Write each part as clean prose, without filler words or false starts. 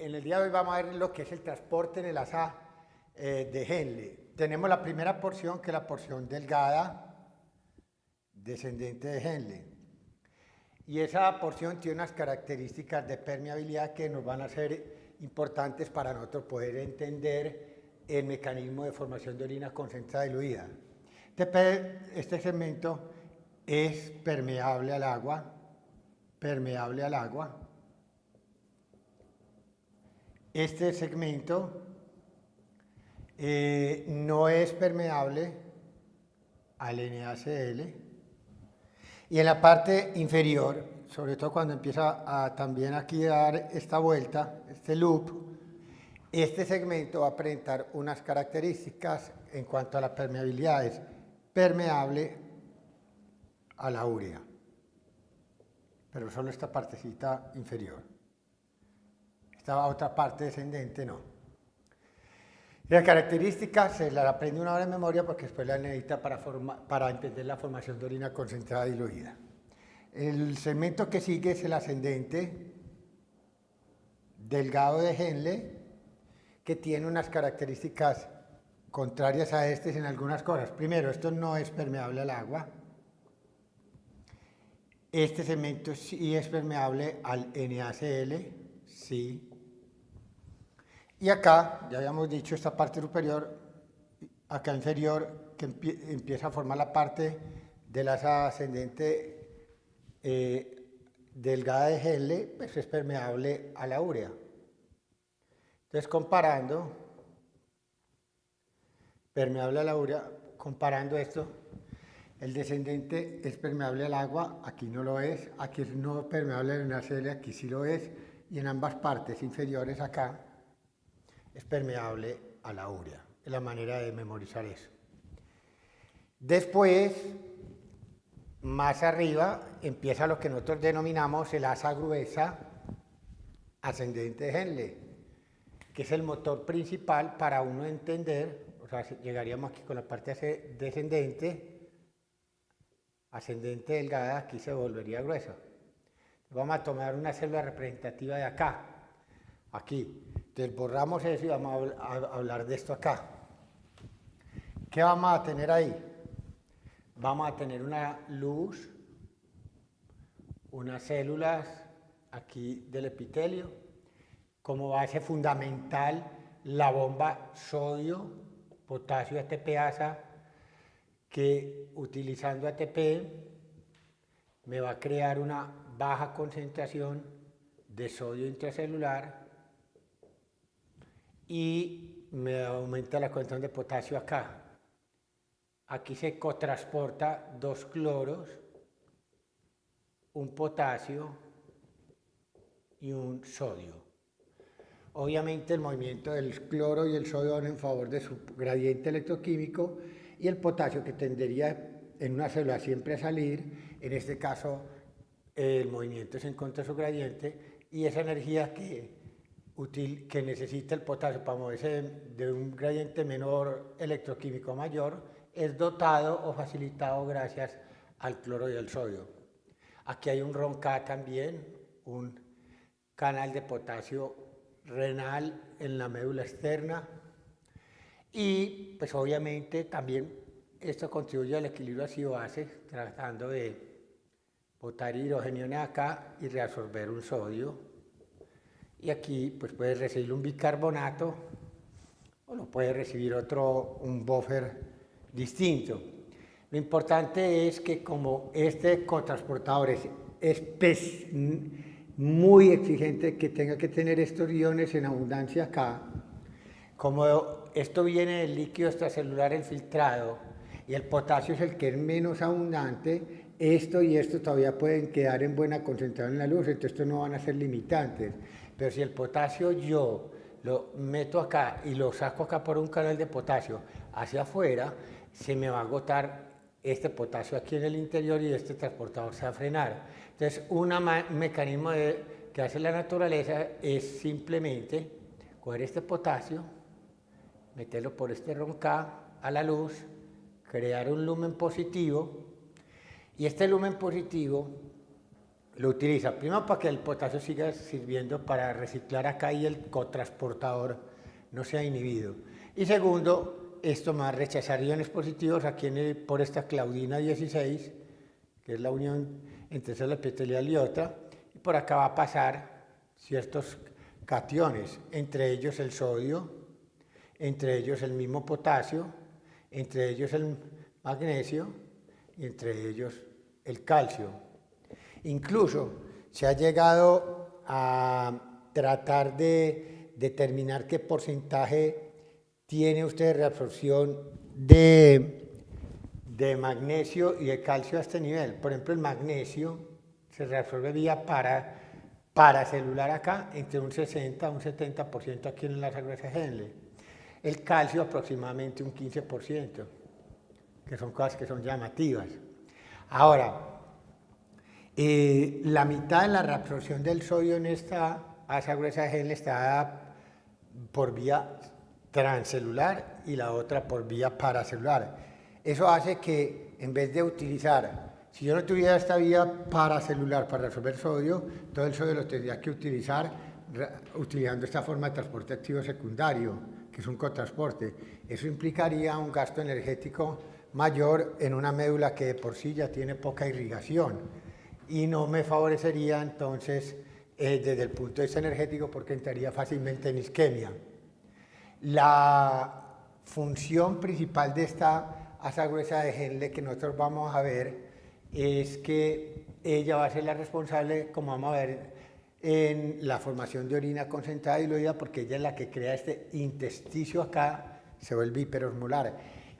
En el día de hoy vamos a ver lo que es el transporte en el asa de Henle. Tenemos la primera porción, que es la porción delgada, descendente de Henle. Y esa porción tiene unas características de permeabilidad que nos van a ser importantes para nosotros poder entender el mecanismo de formación de orina concentrada diluida. Este segmento es permeable al agua, Este segmento no es permeable al NaCl. Y en la parte inferior, sobre todo cuando empieza a también aquí a dar esta vuelta, este loop, este segmento va a presentar unas características en cuanto a la permeabilidad. Es permeable a la urea, pero solo esta partecita inferior. Esta otra parte descendente no. Las características se las aprende una hora en memoria porque después la necesita para entender la formación de orina concentrada diluida. El segmento que sigue es el ascendente delgado de Henle, que tiene unas características contrarias a este en algunas cosas. Primero, esto no es permeable al agua. Este segmento sí es permeable al NaCl, sí. Y acá, ya habíamos dicho, esta parte superior, acá inferior, que empieza a formar la parte de la asa ascendente delgada de Henle, pues es permeable a la urea. Entonces, permeable a la urea, comparando esto, el descendente es permeable al agua, aquí no lo es, aquí es no permeable al NaCl, aquí sí lo es, y en ambas partes inferiores acá es permeable a la urea. Es la manera de memorizar eso. Después, más arriba, empieza lo que nosotros denominamos el asa gruesa ascendente de Henle, que es el motor principal para uno entender, o sea, llegaríamos aquí con la parte descendente, ascendente delgada, aquí se volvería gruesa. Vamos a tomar una célula representativa de acá, aquí. Entonces borramos eso y vamos a hablar de esto acá. ¿Qué vamos a tener ahí? Vamos a tener una luz, unas células aquí del epitelio, como base fundamental la bomba sodio, potasio, ATPasa, que utilizando ATP me va a crear una baja concentración de sodio intracelular y me aumenta la concentración de potasio acá. Aquí se cotransporta dos cloros, un potasio y un sodio. Obviamente el movimiento del cloro y el sodio van en favor de su gradiente electroquímico y el potasio, que tendería en una célula siempre a salir, en este caso el movimiento es en contra de su gradiente, y esa energía que necesita el potasio para moverse de un gradiente menor electroquímico mayor es dotado o facilitado gracias al cloro y al sodio. Aquí hay un RONCA también, un canal de potasio renal en la médula externa, y pues obviamente también esto contribuye al equilibrio ácido-base, tratando de botar hidrogeniones acá y reabsorber un sodio. Y aquí pues puede recibir un bicarbonato o lo puede recibir un buffer distinto. Lo importante es que como este cotransportador es muy exigente, que tenga que tener estos iones en abundancia acá, como esto viene del líquido extracelular infiltrado y el potasio es el que es menos abundante, esto y esto todavía pueden quedar en buena concentración en la luz, entonces estos no van a ser limitantes. Pero si el potasio yo lo meto acá y lo saco acá por un canal de potasio hacia afuera, se me va a agotar este potasio aquí en el interior y este transportador se va a frenar. Entonces, un mecanismo que hace la naturaleza es simplemente coger este potasio, meterlo por este RONCA a la luz, crear un lumen positivo, y este lumen positivo lo utiliza primero para que el potasio siga sirviendo para reciclar acá y el cotransportador no sea inhibido. Y segundo, esto va a rechazar iones positivos aquí por esta claudina 16, que es la unión entre célula epitelial y otra, y por acá va a pasar ciertos cationes, entre ellos el sodio, entre ellos el mismo potasio, entre ellos el magnesio y entre ellos el calcio. Incluso se ha llegado a tratar de determinar qué porcentaje tiene usted de reabsorción de magnesio y de calcio a este nivel. Por ejemplo, el magnesio se reabsorbe vía paracelular acá entre un 60 a un 70% aquí en la gruesa de Henle. El calcio aproximadamente un 15%, que son cosas que son llamativas. Ahora, la mitad de la reabsorción del sodio en esta asa gruesa de Henle está dada por vía transcelular y la otra por vía paracelular. Eso hace que en vez de utilizar, si yo no tuviera esta vía paracelular para resolver sodio, todo el sodio lo tendría que utilizar utilizando esta forma de transporte activo secundario, que es un cotransporte. Eso implicaría un gasto energético mayor en una médula que de por sí ya tiene poca irrigación y no me favorecería entonces desde el punto de vista energético porque entraría fácilmente en isquemia. La función principal de esta asa gruesa de Henle que nosotros vamos a ver es que ella va a ser la responsable, como vamos a ver, en la formación de orina concentrada diluida, porque ella es la que crea este intersticio acá, se vuelve hiperosmolar,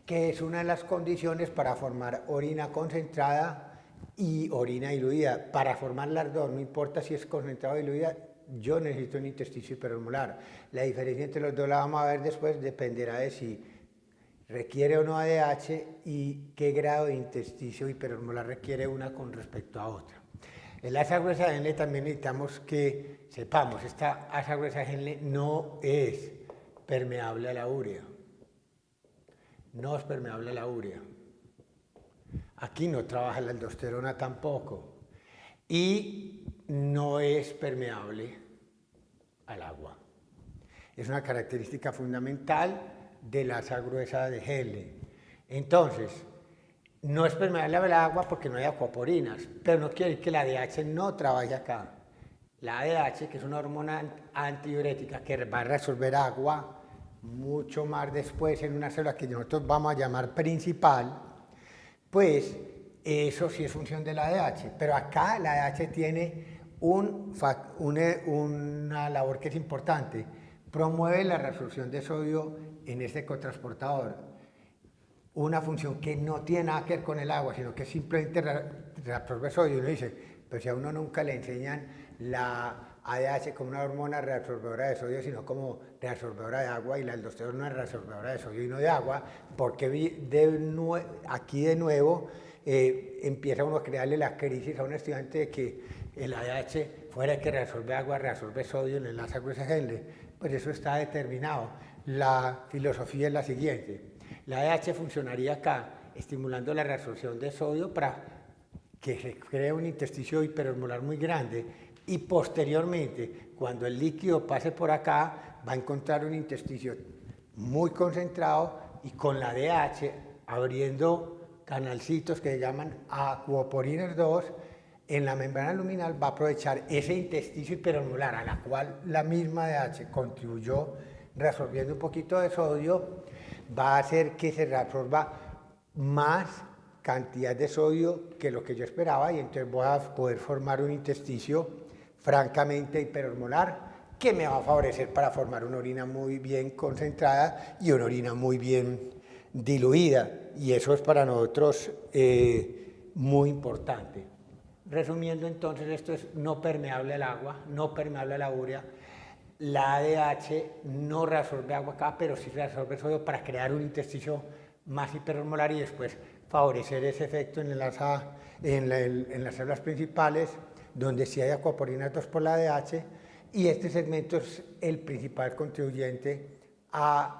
que es una de las condiciones para formar orina concentrada y orina diluida. Para formar las dos, no importa si es concentrada o diluida, yo necesito un intersticio hiperosmolar. La diferencia entre los dos la vamos a ver después, dependerá de si requiere o no ADH y qué grado de intersticio hiperosmolar requiere una con respecto a otra. En la asa gruesa de Henle también necesitamos que sepamos, esta asa gruesa de Henle no es permeable a la urea. No es permeable a la urea. Aquí no trabaja la aldosterona tampoco. Y no es permeable al agua. Es una característica fundamental de la asa gruesa de Henle. Entonces, no es permeable al agua porque no hay acuaporinas, pero no quiere decir que la ADH no trabaje acá. La ADH, que es una hormona antidiurética que va a resolver agua mucho más después en una célula que nosotros vamos a llamar principal, pues eso sí es función de la ADH. Pero acá la ADH tiene una labor que es importante. Promueve la reabsorción de sodio en este cotransportador. Una función que no tiene nada que ver con el agua, sino que simplemente reabsorbe sodio. Y uno dice, pero si a uno nunca le enseñan la ADH como una hormona reabsorbedora de sodio, sino como reabsorbedora de agua, y la aldosterona no es reabsorbedora de sodio y no de agua, porque aquí de nuevo empieza uno a crearle la crisis a un estudiante de que el ADH, fuera que reabsorbe agua, reabsorbe sodio en el asa gruesa de Henle. Pues eso está determinado. La filosofía es la siguiente. La ADH funcionaría acá, estimulando la reabsorción de sodio para que se cree un intersticio hiperosmolar muy grande y posteriormente, cuando el líquido pase por acá, va a encontrar un intersticio muy concentrado y con la ADH abriendo canalcitos que se llaman acuoporines 2, en la membrana luminal va a aprovechar ese intersticio hiperosmolar a la cual la misma ADH contribuyó reabsorbiendo un poquito de sodio, va a hacer que se reabsorba más cantidad de sodio que lo que yo esperaba y entonces voy a poder formar un intersticio francamente hiperosmolar que me va a favorecer para formar una orina muy bien concentrada y una orina muy bien diluida, y eso es para nosotros muy importante. Resumiendo entonces, esto es no permeable al agua, no permeable a la urea. La ADH no reabsorbe agua acá, pero sí reabsorbe sodio para crear un intersticio más hiperosmolar y después favorecer ese efecto en las células principales, donde sí hay acuaporinas 2 por la ADH, y este segmento es el principal contribuyente a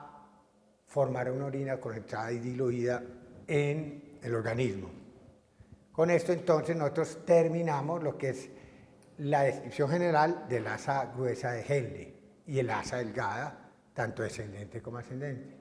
formar una orina concentrada y diluida en el organismo. Con esto entonces nosotros terminamos lo que es la descripción general del asa gruesa de Henle y el asa delgada, tanto descendente como ascendente.